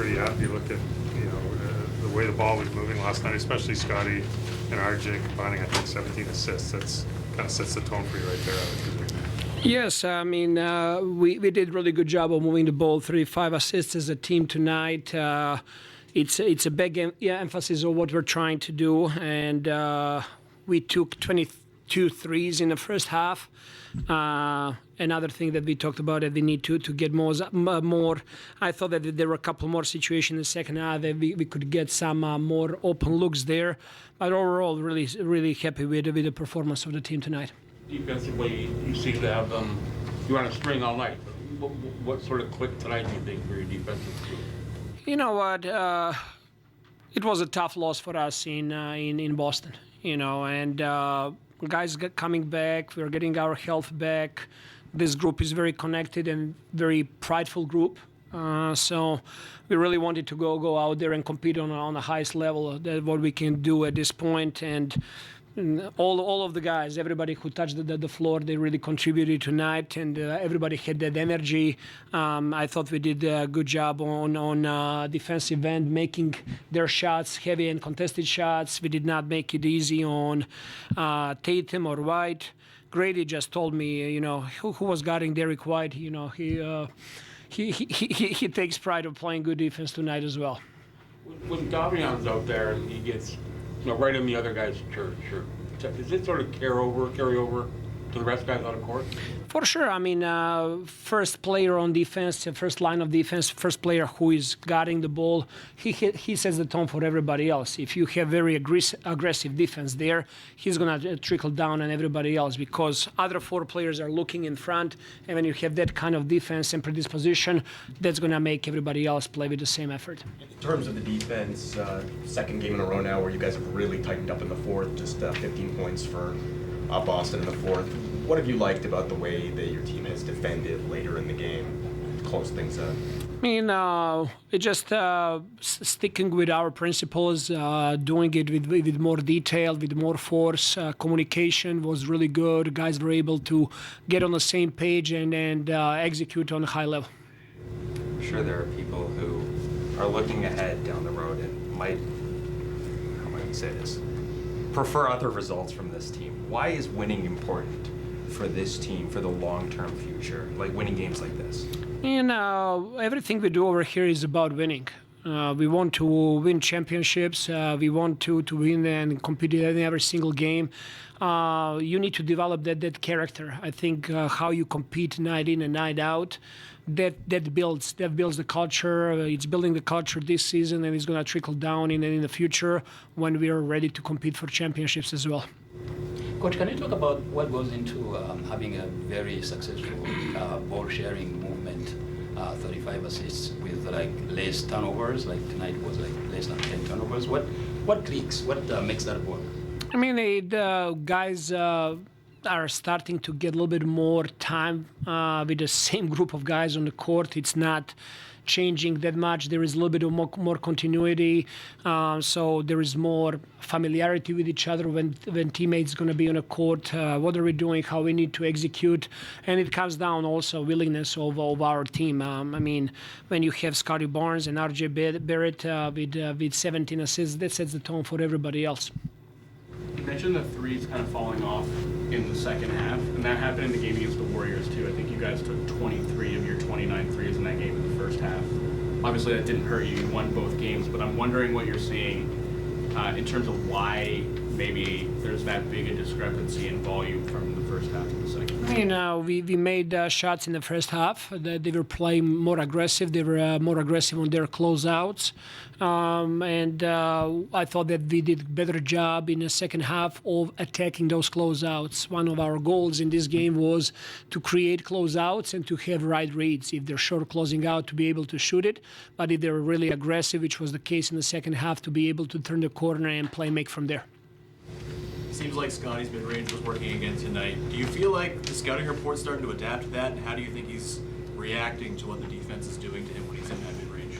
pretty happy. Look at the way the ball was moving last night, especially Scotty and RJ combining, I think 17 assists. That's kind of sets the tone for you right there, I would presume. Yes, I mean, we did really good job of moving the ball, 35 assists as a team tonight. It's a big emphasis on what we're trying to do, and we took 22 threes in the first half. Another thing that we talked about that we need to get more. I thought that there were a couple more situations in the second half that we could get some more open looks there. But overall, really happy with the performance of the team tonight. Defensively, you seem to have you on a string all night. What sort of clicked tonight, do you think, for your defensive group? You know what? It was a tough loss for us in Boston. And guys coming back. We're getting our health back. This group is very connected and very prideful group. So we really wanted to go out there and compete on the highest level. That's what we can do at this point. And all of the guys, everybody who touched the floor, they really contributed tonight, and everybody had that energy. I thought we did a good job on defensive end, making their shots, heavy and contested shots. We did not make it easy on Tatum or White. Grady just told me, who was guarding Derek White. He takes pride of playing good defense tonight as well. When Davian's out there and he gets right in the other guy's church, does it sort of carry over to the rest of the guys on the court? For sure. I mean, first player on defense, first line of defense, first player who is guarding the ball, he sets the tone for everybody else. If you have very aggressive defense there, he's going to trickle down on everybody else because other four players are looking in front, and when you have that kind of defense and predisposition, that's going to make everybody else play with the same effort. In terms of the defense, second game in a row now where you guys have really tightened up in the fourth, just 15 points for Boston in the fourth. What have you liked about the way that your team has defended later in the game, close things up? I mean, just sticking with our principles, doing it with more detail, with more force. Communication was really good. Guys were able to get on the same page and execute on a high level. I'm sure there are people who are looking ahead down the road and might, how might I say this, prefer other results from this team. Why is winning important for this team for the long-term future, like winning games like this? Everything we do over here is about winning. We want to win championships. We want to win and compete in every single game. You need to develop that character. I think how you compete night in and night out, that builds the culture. It's building the culture this season, and it's going to trickle down in the future when we are ready to compete for championships as well. Coach, can you talk about what goes into having a very successful ball sharing movement, 35 assists with less turnovers, like tonight was less than 10 turnovers? What clicks? What makes that work? I mean, the guys are starting to get a little bit more time with the same group of guys on the court. It's not changing that much. There is a little bit of more continuity, so there is more familiarity with each other when teammates going to be on a court. What are we doing? How we need to execute, and it comes down also willingness of our team. I mean, when you have Scotty Barnes and RJ Barrett with 17 assists, that sets the tone for everybody else. You mentioned the threes kind of falling off in the second half, and that happened in the game against the Warriors too. I think you guys took 23 of your 29 threes in that game in the first half. Obviously that didn't hurt you. You won both games, but I'm wondering what you're seeing in terms of why maybe there's that big a discrepancy in volume from the first half to the second. We made shots in the first half. They were playing more aggressive. They were more aggressive on their closeouts. And I thought that we did a better job in the second half of attacking those closeouts. One of our goals in this game was to create closeouts and to have right reads. If they're short closing out, to be able to shoot it. But if they're really aggressive, which was the case in the second half, to be able to turn the corner and make from there. Seems like Scotty's mid-range was working again tonight. Do you feel like the scouting report's starting to adapt to that? And how do you think he's reacting to what the defense is doing to him when he's in that mid-range?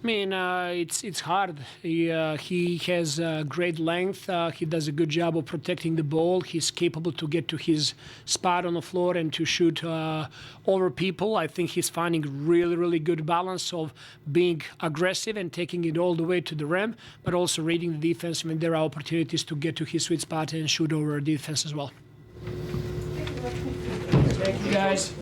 I mean, it's hard. He has great length. He does a good job of protecting the ball. He's capable to get to his spot on the floor and to shoot over people. I think he's finding really good balance of being aggressive and taking it all the way to the rim, but also reading the defense when there are opportunities to get to his sweet spot and shoot over defense as well. Thank you, guys.